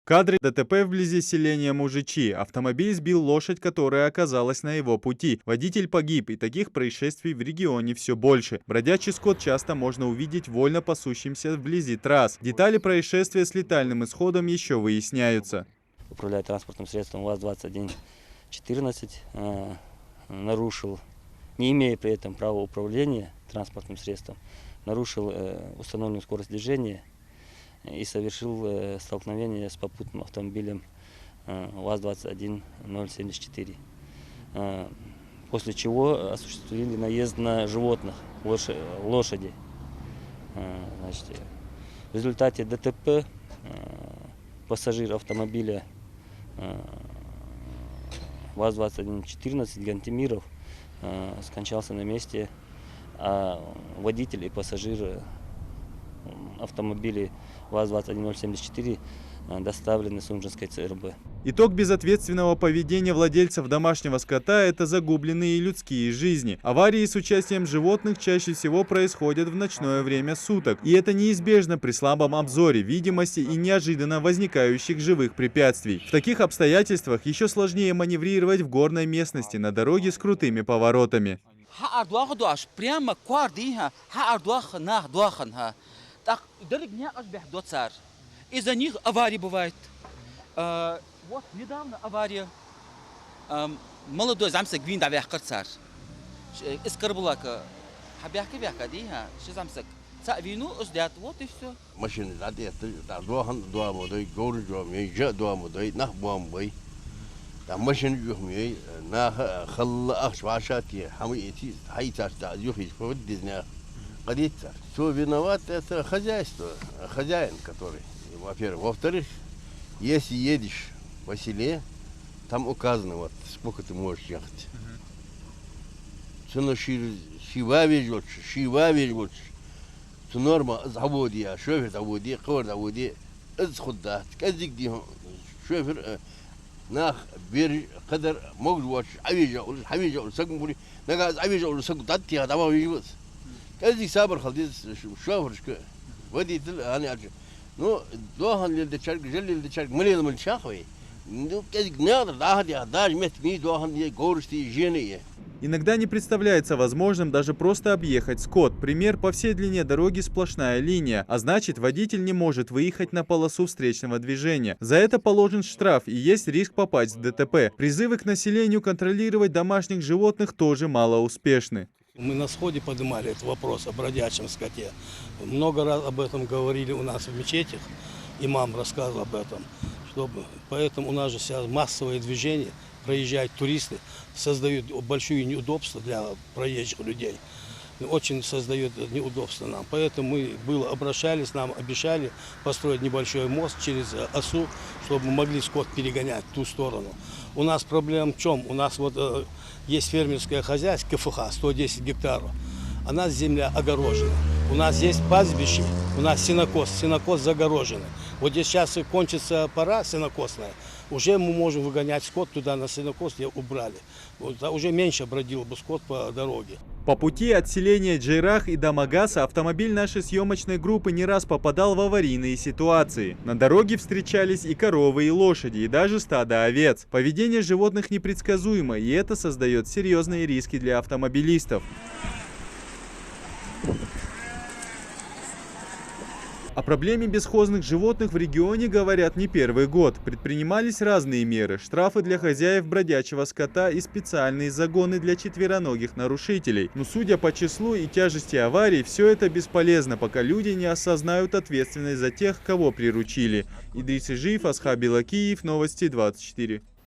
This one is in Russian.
Кадры ДТП вблизи селения Мужичи. Автомобиль сбил лошадь, которая оказалась на его пути. Водитель погиб, и таких происшествий в регионе все больше. Бродячий скот часто можно увидеть вольно пасущимся вблизи трасс. Детали происшествия с летальным исходом еще выясняются. Управляя транспортным средством УАЗ-2114, нарушил, не имея при этом права управления транспортным средством, нарушил установленную скорость движения и совершил столкновение с попутным автомобилем УАЗ-21074. После чего осуществили наезд на животных, лошади. Значит, в результате ДТП пассажир автомобиля УАЗ-2114 Гантемиров скончался на месте, а водитель и пассажир автомобиля УАЗ-21074 доставлены в Сунжинской ЦРБ. Итог безответственного поведения владельцев домашнего скота – это загубленные людские жизни. Аварии с участием животных чаще всего происходят в ночное время суток. И это неизбежно при слабом обзоре, видимости и неожиданно возникающих живых препятствий. В таких обстоятельствах еще сложнее маневрировать в горной местности на дороге с крутыми поворотами. Из-за них аварии бывают. Вот недавно авария. Молодой замсак вин давай кырцар. Искарбулака. Хабяка диха. Шизамсак. Вину ждет. Вот и все. Машины дуахан дуамодой, горжомей, дуамодой, нахбомбой. Там машины юхмей, нах халла ахшвашати, хамити, хайташта, юхи, поводизня. Годится. Все виноват это хозяйство, хозяин, который. Во-первых. Во-вторых, если едешь по селе, там указано, вот, сколько ты можешь ехать. Цена шива везет, цена норма заводия, шофер заводия, кор заводия, из худа, казик ди шофер нах бер кадар мог вот авижа сагмури, нагаз авижа сагдати адама вижу. Казик сабр халдис шофер водитель они ну, дохан лилде чарг, желилде чарг, млин шахвей. Ну, казик надо, даже мест ми дохан горсти жены. Иногда не представляется возможным даже просто объехать скот. Пример: по всей длине дороги сплошная линия, а значит, водитель не может выехать на полосу встречного движения. За это положен штраф и есть риск попасть в ДТП. Призывы к населению контролировать домашних животных тоже малоуспешны. Мы на сходе поднимали этот вопрос о бродячем скоте. Много раз об этом говорили у нас в мечетях. Имам рассказывал об этом. Поэтому у нас же сейчас массовое движение. Проезжают туристы, создают большие неудобства для проезжих людей. Очень создает неудобства нам. Поэтому мы обращались, нам обещали построить небольшой мост через Осу, чтобы мы могли скот перегонять в ту сторону. У нас проблема в чем? У нас вот есть фермерское хозяйство КФХ, 110 гектаров. У нас земля огорожена. У нас есть пастбище, у нас сенокос загороженный. Вот здесь сейчас кончится пора сенокосная, уже мы можем выгонять скот туда на сенокос, где убрали. Вот, уже меньше бродил бы скот по дороге. По пути от селения Джейрах и до Магаса автомобиль нашей съемочной группы не раз попадал в аварийные ситуации. На дороге встречались и коровы, и лошади, и даже стадо овец. Поведение животных непредсказуемо, и это создает серьезные риски для автомобилистов. О проблеме бесхозных животных в регионе говорят не первый год. Предпринимались разные меры: штрафы для хозяев бродячего скота и специальные загоны для четвероногих нарушителей. Но судя по числу и тяжести аварий, все это бесполезно, пока люди не осознают ответственность за тех, кого приручили. Идрис Ижиев, Асхаб Белакиев, Новости 24.